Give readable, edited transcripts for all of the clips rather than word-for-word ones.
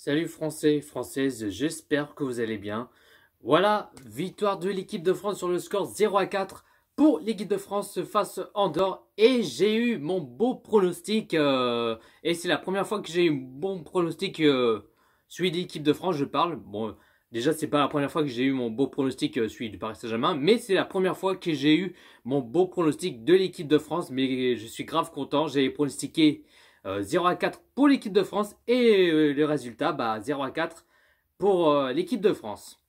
Salut Français, Françaises, j'espère que vous allez bien. Voilà, victoire de l'équipe de France sur le score 0-4 pour l'équipe de France face à Andorre. Et j'ai eu mon beau pronostic. Et c'est la première fois que j'ai eu un bon pronostic. Celui de l'équipe de France, je parle. Bon, déjà, c'est pas la première fois que j'ai eu mon beau pronostic, celui du Paris Saint-Germain. Mais c'est la première fois que j'ai eu mon beau pronostic de l'équipe de France. Mais je suis grave content. J'ai pronostiqué 0-4 pour l'équipe de France et le résultat 0-4 pour l'équipe de France.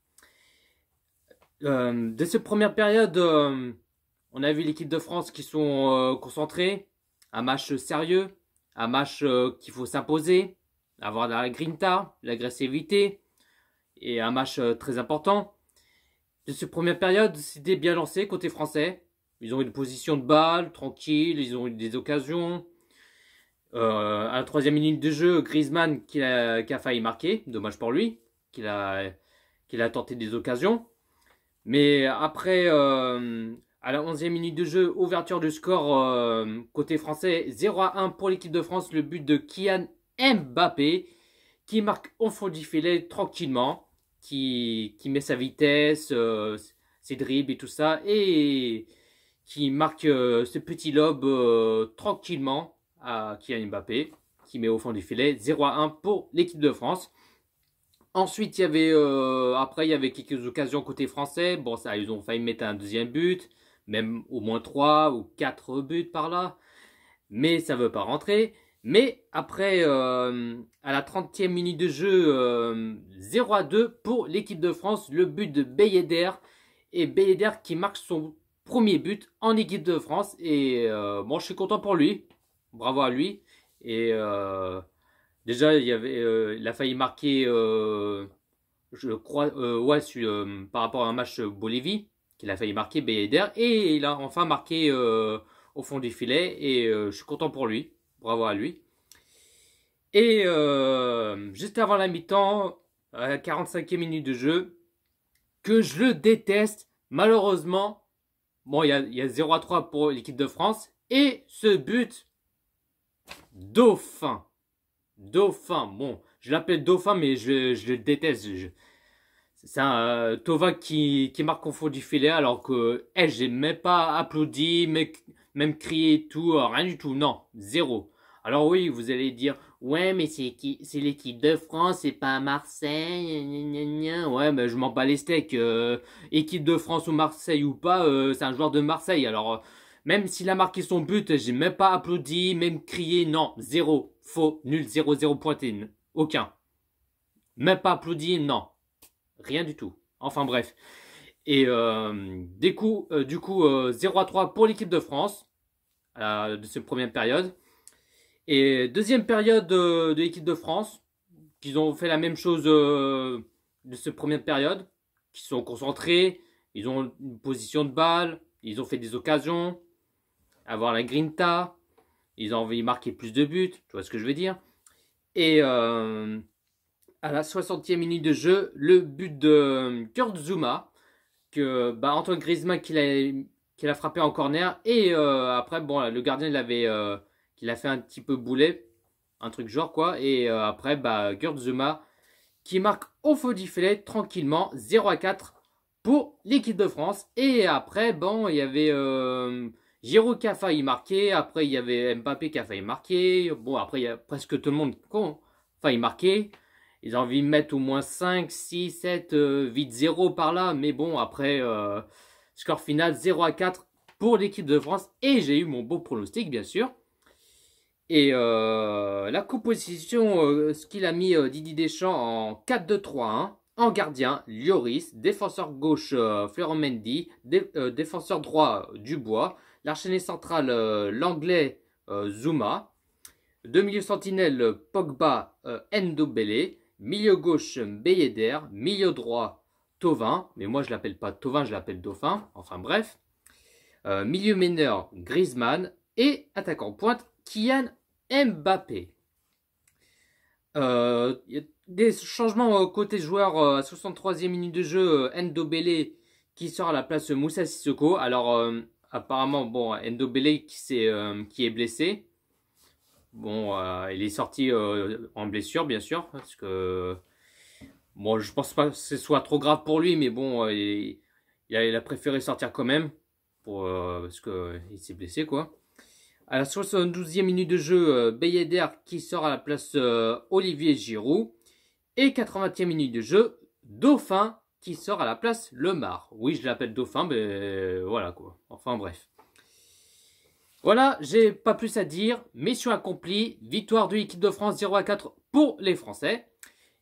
De cette première période, on a vu l'équipe de France qui sont concentrés, un match sérieux, un match qu'il faut s'imposer, avoir de la grinta, l'agressivité et un match très important. De cette première période, c'était bien lancé côté français. Ils ont eu une position de balle tranquille, ils ont eu des occasions. À la troisième minute de jeu, Griezmann qui a failli marquer, dommage pour lui, qu'il a tenté des occasions. Mais après, à la 11e minute de jeu, ouverture du score côté français, 0-1 pour l'équipe de France, le but de Kylian Mbappé, qui marque au fond du filet tranquillement, qui met sa vitesse, ses dribbles et tout ça, et qui marque ce petit lob tranquillement à Kylian Mbappé, qui met au fond du filet 0-1 pour l'équipe de France. Ensuite, après, il y avait quelques occasions côté français. Bon, ça, ils ont failli mettre un deuxième but, même au moins 3 ou 4 buts par là. Mais ça ne veut pas rentrer. Mais après, à la 30e minute de jeu, 0-2 pour l'équipe de France. Le but de Beyeder. Et Beyeder qui marque son premier but en équipe de France. Et bon, je suis content pour lui. Bravo à lui. Et déjà, il a failli marquer, je crois, ouais, par rapport à un match Bolivie, qu'il a failli marquer Beyeder. Et il a enfin marqué au fond du filet. Et je suis content pour lui. Bravo à lui. Et juste avant la mi-temps, à la 45e minute de jeu, que je le déteste, malheureusement, bon, il y a 0-3 pour l'équipe de France. Et ce but, Dauphin. Dauphin, bon, je l'appelle Dauphin, mais je le déteste. C'est un Tova qui marque au fond du filet, alors que j'ai même pas applaudi, même crié et tout, rien du tout, non, zéro. Alors oui, vous allez dire, ouais, mais c'est l'équipe de France, c'est pas Marseille, gna, gna, gna. Ouais, mais je m'en bats les steaks. Équipe de France ou Marseille ou pas, c'est un joueur de Marseille. Alors, même s'il a marqué son but, j'ai même pas applaudi, même crié, non, zéro, faux, nul, zéro, zéro pointé, aucun. Même pas applaudi, non, rien du tout. Enfin bref. Et du coup, 0-3 pour l'équipe de France de cette première période. Et deuxième période de l'équipe de France, qu'ils ont fait la même chose de cette première période, qui sont concentrés, ils ont une position de balle, ils ont fait des occasions, avoir la grinta, ils ont envie de marquer plus de buts, tu vois ce que je veux dire. Et à la 60e minute de jeu, le but de Kurt Zouma, que Antoine Griezmann qui l'a frappé en corner. Et après, bon, le gardien qu'il a fait un petit peu boulet, un truc genre quoi. Et après, Kurt Zouma qui marque au fond du filet tranquillement 0-4 pour l'équipe de France. Et après, bon, il y avait Giroud qui a failli marquer. Après, il y avait Mbappé qui a failli marquer. Bon, après, il y a presque tout le monde qui a failli marquer. Ils ont envie de mettre au moins 5, 6, 7, 8, 0 par là. Mais bon, après, score final 0-4 pour l'équipe de France. Et j'ai eu mon beau pronostic, bien sûr. Et la composition, ce qu'il a mis Didier Deschamps en 4-2-3-1. En gardien, Lloris. Défenseur gauche, Florent Mendy. Défenseur droit, Dubois. L'archéné central, l'anglais, Zouma. Deux milieux sentinelles, Pogba, Ndombele. Milieu gauche, Beyeder. Milieu droit, mais moi je l'appelle pas Thauvin, je l'appelle Dauphin. Enfin bref. Milieu meneur, Griezmann. Et attaquant pointe, Kylian Mbappé. Il y a des changements côté joueur à 63e minute de jeu. Ndombele qui sort à la place Moussa Sissoko. Alors apparemment, bon, Ndombele qui est blessé. Bon, il est sorti en blessure, bien sûr, parce que bon, je pense pas que ce soit trop grave pour lui, mais bon, il a préféré sortir quand même parce que il s'est blessé, quoi. À la 72e minute de jeu, Ben Yedder qui sort à la place Olivier Giroud. Et 80e minute de jeu, Dauphin qui sort à la place Lemar. Oui, je l'appelle Dauphin, mais voilà quoi. Enfin bref. Voilà, j'ai pas plus à dire. Mission accomplie. Victoire de l'équipe de France 0-4 pour les Français.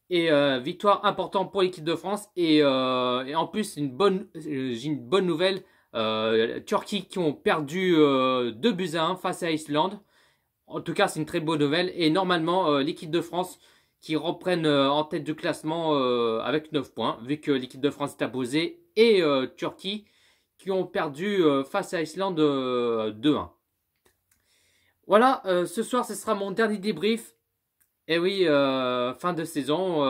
Et victoire importante pour l'équipe de France. Et en plus, j'ai une bonne nouvelle. Turquie qui ont perdu 2-1 face à Islande. En tout cas, c'est une très bonne nouvelle. Et normalement, l'équipe de France qui reprennent en tête du classement avec 9 points, vu que l'équipe de France est imposée. Et Turquie qui ont perdu face à Islande 2-1. Voilà, ce soir, ce sera mon dernier débrief. Et oui, fin de saison,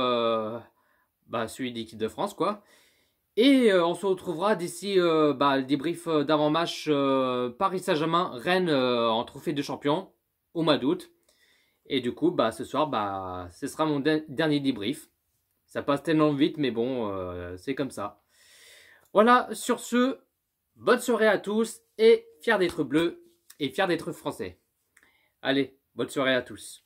celui de l'équipe de France, quoi. Et on se retrouvera d'ici le débrief d'avant-match Paris Saint-Germain, Rennes en trophée de champion au mois d'août. Et du coup, ce soir, ce sera mon dernier débrief. Ça passe tellement vite, mais bon, c'est comme ça. Voilà, sur ce, bonne soirée à tous et fier d'être bleu et fier d'être français. Allez, bonne soirée à tous.